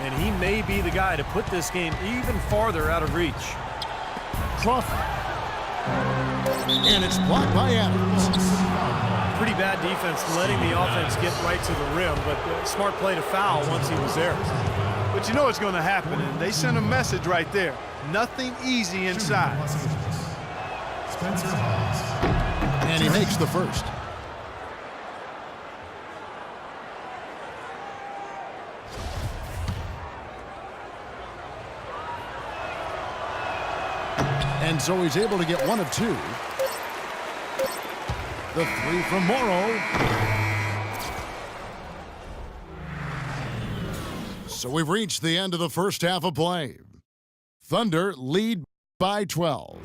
and he may be the guy to put this game even farther out of reach. Crawford. And it's blocked by Adams. Pretty bad defense letting the offense get right to the rim, but smart play to foul once he was there. But you know what's going to happen, and they sent a message right there. Nothing easy inside. And he makes the first. And so he's able to get one of two. The three from Morrow. So we've reached the end of the first half of play. Thunder lead by 12.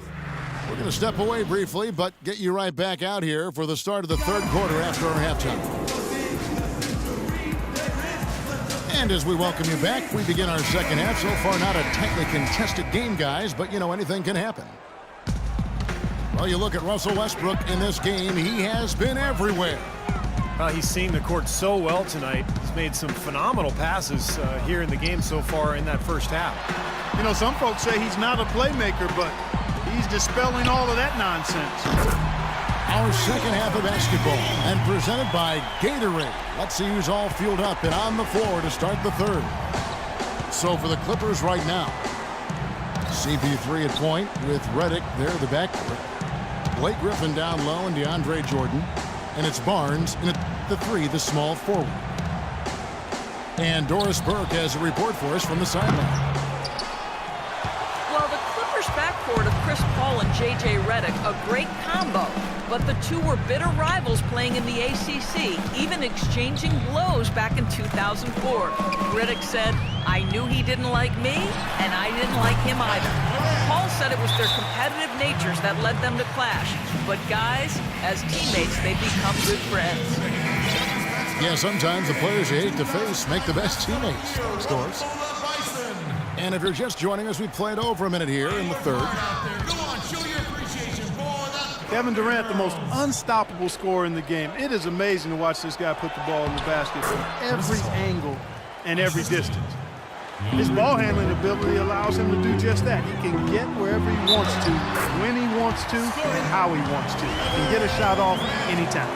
We're going to step away briefly, but get you right back out here for the start of the third quarter after our halftime. And as we welcome you back, we begin our second half. So far, not a tightly contested game, guys, but, you know, anything can happen. Well, you look at Russell Westbrook in this game, he has been everywhere. He's seen the court so well tonight. He's made some phenomenal passes here in the game so far in that first half. You know, some folks say he's not a playmaker, but he's dispelling all of that nonsense. Our second half of basketball, and presented by Gatorade. Let's see who's all fueled up and on the floor to start the third. So for the Clippers right now, CP3 at point with Redick there at the backcourt. Blake Griffin down low and DeAndre Jordan. And it's Barnes in at the three, the small forward. And Doris Burke has a report for us from the sideline. Well, the Clippers backcourt of Chris Paul and J.J. Redick, a great combo. But the two were bitter rivals playing in the ACC, even exchanging blows back in 2004. Redick said, "I knew he didn't like me, and I didn't like him either." Paul said it was their competitive natures that led them to clash. But guys, as teammates, they become good friends. Yeah, sometimes the players you hate to face make the best teammates. Thanks, Doris. And if you're just joining us, we played over a minute here in the third. Kevin Durant, the most unstoppable scorer in the game. It is amazing to watch this guy put the ball in the basket from every angle and every distance. His ball handling ability allows him to do just that. He can get wherever he wants to, when he wants to, and how he wants to. He can get a shot off anytime.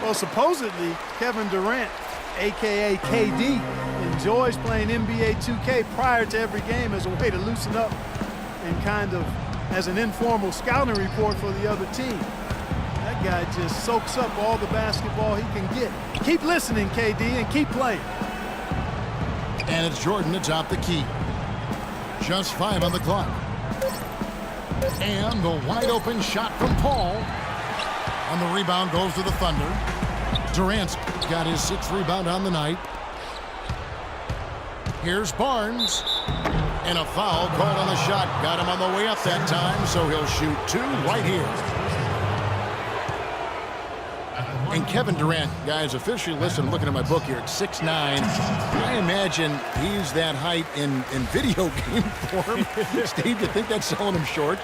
Well, supposedly, Kevin Durant, a.k.a. KD, enjoys playing NBA 2K prior to every game as a way to loosen up and kind of as an informal scouting report for the other team. That guy just soaks up all the basketball he can get. Keep listening, KD, and keep playing. And it's Jordan atop the key. Just 5 on the clock. And the wide open shot from Paul. And the rebound goes to the Thunder. Durant's got his 6th rebound on the night. Here's Barnes. And a foul called on the shot. Got him on the way up that time, so he'll shoot 2 right here. And Kevin Durant, guys, officially listed, I'm looking at my book here, at 6'9". I imagine he's that height in video game form. Steve, do you think that's selling him short?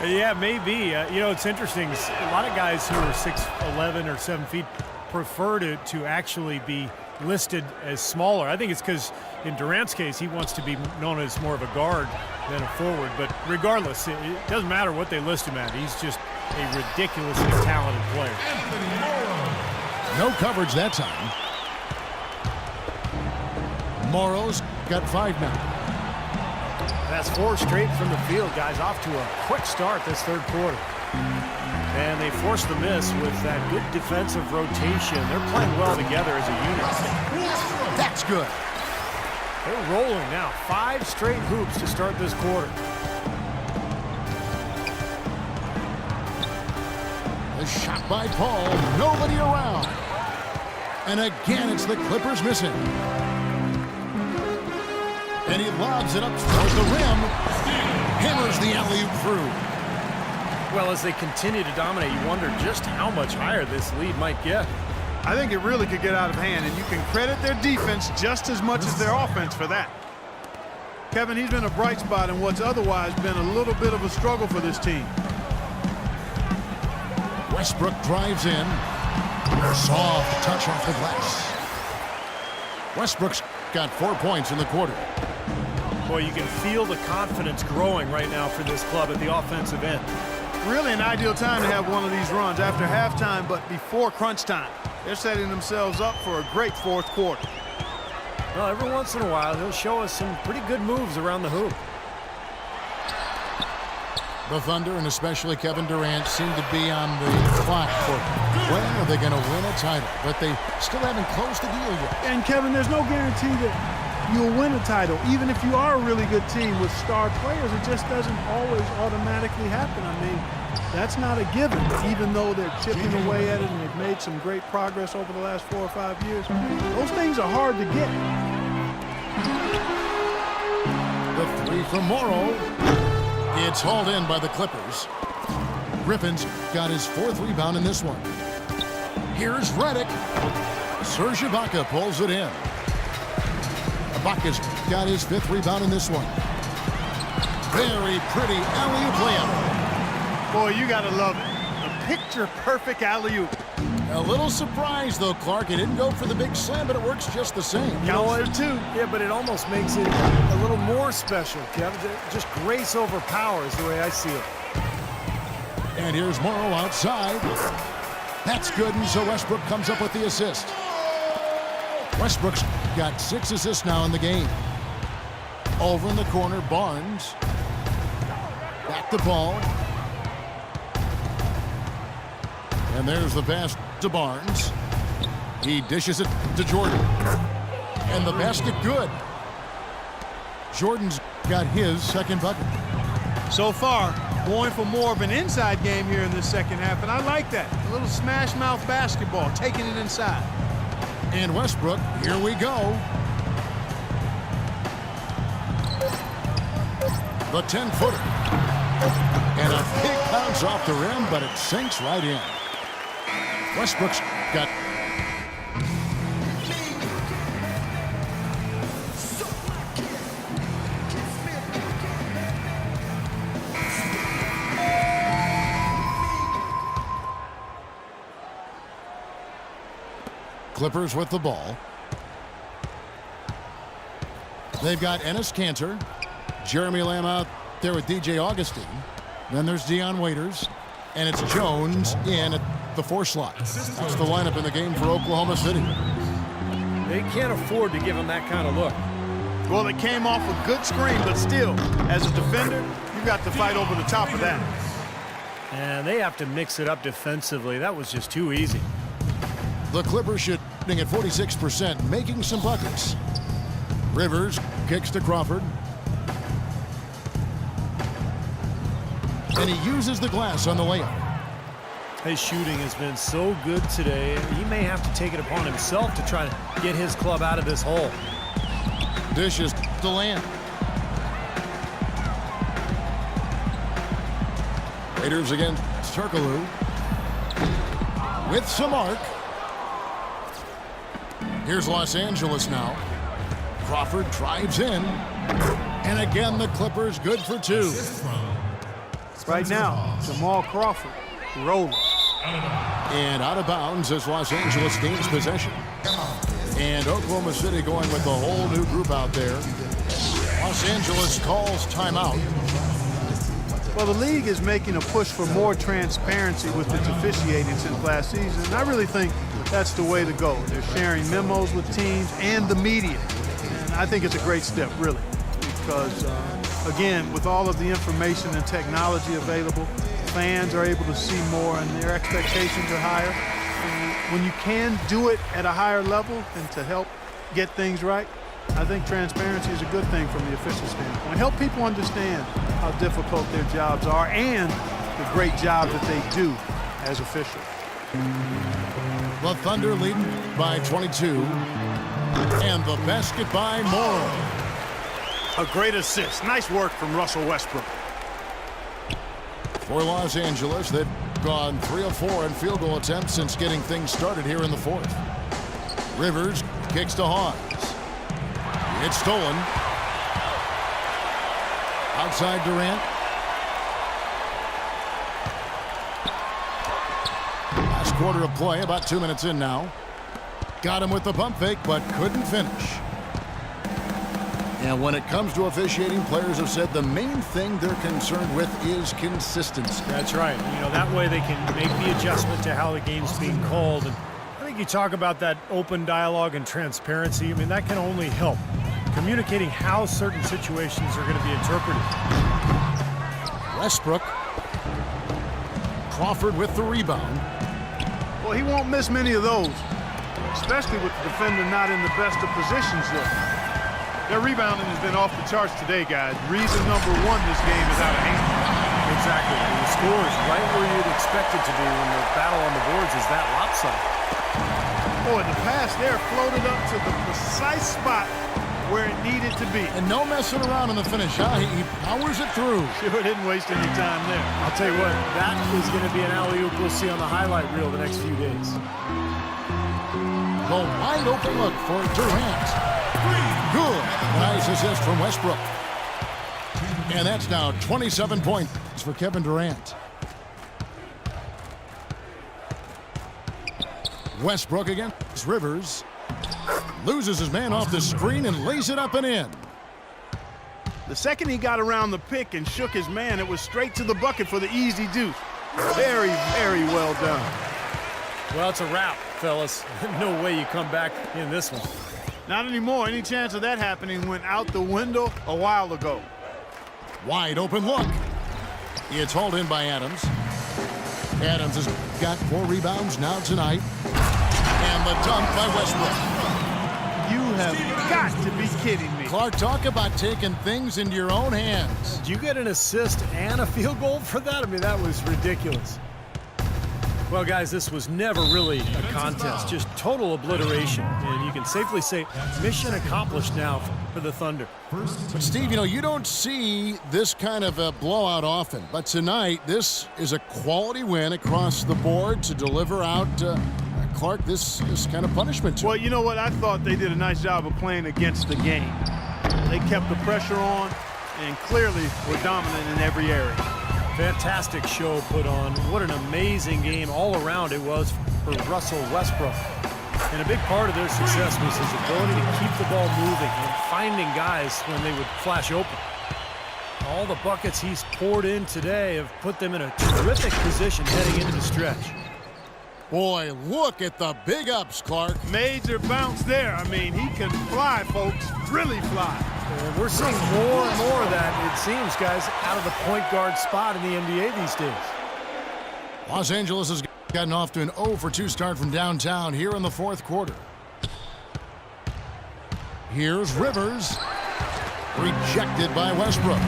Yeah, maybe. You know, it's interesting. A lot of guys who are 6'11" or 7 feet prefer to actually be listed as smaller. I think it's because in Durant's case, he wants to be known as more of a guard than a forward. But regardless, it doesn't matter what they list him at. He's just a ridiculously talented player. No coverage that time. Morrow's got 5 now. That's 4 straight from the field, guys. Off to a quick start this third quarter. And they forced the miss with that good defensive rotation. They're playing well together as a unit. That's good. They're rolling now. 5 straight hoops to start this quarter. A shot by Paul. Nobody around. And again, it's the Clippers missing. And he lobs it up towards the rim. Hammers the alley-oop through. Well, as they continue to dominate, you wonder just how much higher this lead might get. I think it really could get out of hand, and you can credit their defense just as much as their offense for that. Kevin, he's been a bright spot in what's otherwise been a little bit of a struggle for this team. Westbrook drives in. Soft touch off the glass. Westbrook's got 4 points in the quarter. Boy, you can feel the confidence growing right now for this club at the offensive end. Really an ideal time to have one of these runs after halftime, but before crunch time. They're setting themselves up for a great fourth quarter. Well, every once in a while, he'll show us some pretty good moves around the hoop. The Thunder, and especially Kevin Durant, seem to be on the clock for when are they going to win a title, but they still haven't closed the deal yet. And Kevin, there's no guarantee that you'll win a title. Even if you are a really good team with star players, it just doesn't always automatically happen. I mean, that's not a given, even though they're chipping away at it and they've made some great progress over the last 4 or 5 years. Those things are hard to get. The three from Morrow. It's hauled in by the Clippers. Griffin's got his 4th rebound in this one. Here's Redick. Serge Ibaka pulls it in. Ibaka's got his 5th rebound in this one. Very pretty alley-oop layup. Boy, you got to love it. A picture-perfect alley-oop. A little surprise, though, Clark. It didn't go for the big slam, but it works just the same. Counts for 2. Yeah, but it almost makes it a little more special, Kevin. Just grace over power is the way I see it. And here's Morrow outside. That's good, and so Westbrook comes up with the assist. Westbrook's got 6 assists now in the game. Over in the corner, Barnes. Back the ball. And there's the pass to Barnes. He dishes it to Jordan. And the basket good. Jordan's got his 2nd bucket. So far, going for more of an inside game here in this second half, and I like that. A little smash mouth basketball, taking it inside. And Westbrook, here we go. The 10-footer. And a big bounce off the rim, but it sinks right in. Westbrook's got... Clippers with the ball. They've got Enes Kanter, Jeremy Lamb out there with DJ Augustine. Then there's Dion Waiters, and it's Jones in at the 4 slot. That's the lineup in the game for Oklahoma City. They can't afford to give him that kind of look. Well, it came off a good screen, but still, as a defender, you got to fight over the top of that. And they have to mix it up defensively. That was just too easy. The Clippers shooting at 46%, making some buckets. Rivers kicks to Crawford. And he uses the glass on the layup. His shooting has been so good today. He may have to take it upon himself to try to get his club out of this hole. Dishes to Lamb. Raiders against Turkoglu. With some arc. Here's Los Angeles now. Crawford drives in. And again, the Clippers good for 2. Right now, Jamal Crawford rolling. And out of bounds as Los Angeles gains possession. And Oklahoma City going with a whole new group out there. Los Angeles calls timeout. Well, the league is making a push for more transparency with its officiating since last season, and I really think that's the way to go. They're sharing memos with teams and the media, and I think it's a great step, really, because, again, with all of the information and technology available, fans are able to see more and their expectations are higher. And when you can do it at a higher level and to help get things right, I think transparency is a good thing from the official standpoint. Help people understand how difficult their jobs are and the great job that they do as officials. The Thunder leading by 22. And the basket by Morrow. A great assist. Nice work from Russell Westbrook. For Los Angeles, they've gone 3 of 4 in field goal attempts since getting things started here in the 4th. Rivers kicks to Hawes. It's stolen. Outside Durant. Last quarter of play, about 2 minutes in now. Got him with the pump fake, but couldn't finish. And when it comes to officiating, players have said the main thing they're concerned with is consistency. That's right. You know, that way they can make the adjustment to how the game's being called. And I think you talk about that open dialogue and transparency. I mean, that can only help. Communicating how certain situations are going to be interpreted. Westbrook. Crawford with the rebound. Well, he won't miss many of those, especially with the defender not in the best of positions there. Their rebounding has been off the charts today, guys. Reason number one, this game is out of hand. Exactly. And the score is right where you'd expect it to be when the battle on the boards is that lopsided. Boy, the pass there floated up to the precise spot where it needed to be. And no messing around in the finish, huh? He powers it through. Sure didn't waste any time there. I'll tell you what, that is going to be an alley-oop we'll see on the highlight reel the next few days. The wide open look for Durant. Good. Nice assist from Westbrook. And that's now 27 points for Kevin Durant. Westbrook against Rivers. Loses his man off the screen and lays it up and in. The second he got around the pick and shook his man, it was straight to the bucket for the easy deuce. Very, very well done. Well, it's a wrap, fellas. No way you come back in this one. Not anymore. Any chance of that happening went out the window a while ago. Wide open look. It's hauled in by Adams. Adams has got 4 rebounds now tonight. And the dunk by Westbrook. You have got to be kidding me. Clark, talk about taking things into your own hands. Did you get an assist and a field goal for that? I mean, that was ridiculous. Well, guys, this was never really a contest, just total obliteration. And you can safely say mission accomplished now for the Thunder. But, Steve, you know, you don't see this kind of a blowout often. But tonight, this is a quality win across the board to deliver out, Clark, this kind of punishment to Well, you know what? I thought they did a nice job of playing against the game. They kept the pressure on and clearly were dominant in every area. Fantastic show put on. What an amazing game all around it was for Russell Westbrook. And a big part of their success was his ability to keep the ball moving and finding guys when they would flash open. All the buckets he's poured in today have put them in a terrific position heading into the stretch. Boy, look at the big ups, Clark. Major bounce there. I mean, he can fly, folks. Really fly. And we're seeing more and more of that, it seems, guys, out of the point guard spot in the NBA these days. Los Angeles has gotten off to an 0-for-2 start from downtown here in the fourth quarter. Here's Rivers. Rejected by Westbrook.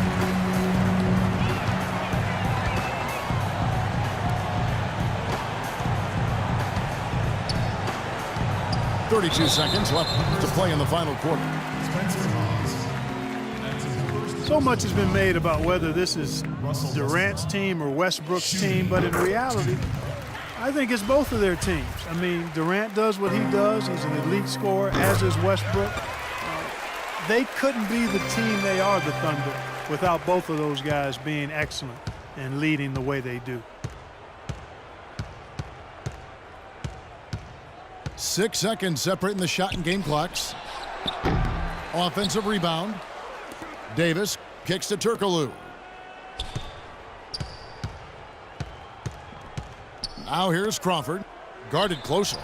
.32 seconds left to play in the final quarter. So much has been made about whether this is Durant's team or Westbrook's team, but in reality, I think it's both of their teams. I mean, Durant does what he does. He's an elite scorer, as is Westbrook. They couldn't be the team they are, the Thunder, without both of those guys being excellent and leading the way they do. 6 seconds separating the shot and game clocks. Offensive rebound. Davis kicks to Turkoglu. Now here's Crawford. Guarded closely.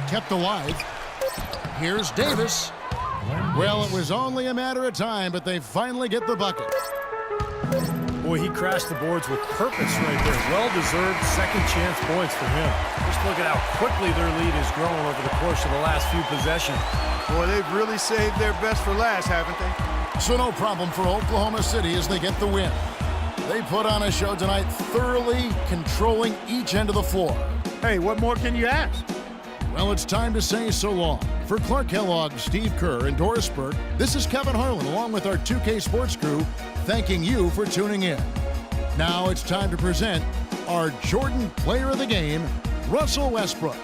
Kept alive. Here's Davis. Well, it was only a matter of time, but they finally get the bucket. Boy, he crashed the boards with purpose right there. Well-deserved second chance points for him. Just look at how quickly their lead has grown over the course of the last few possessions. Boy, they've really saved their best for last, haven't they? So no problem for Oklahoma City as they get the win. They put on a show tonight, thoroughly controlling each end of the floor. Hey, what more can you ask? Well, it's time to say so long. For Clark Kellogg, Steve Kerr, and Doris Burke, this is Kevin Harlan along with our 2K Sports crew, thanking you for tuning in. Now it's time to present our Jordan Player of the Game, Russell Westbrook.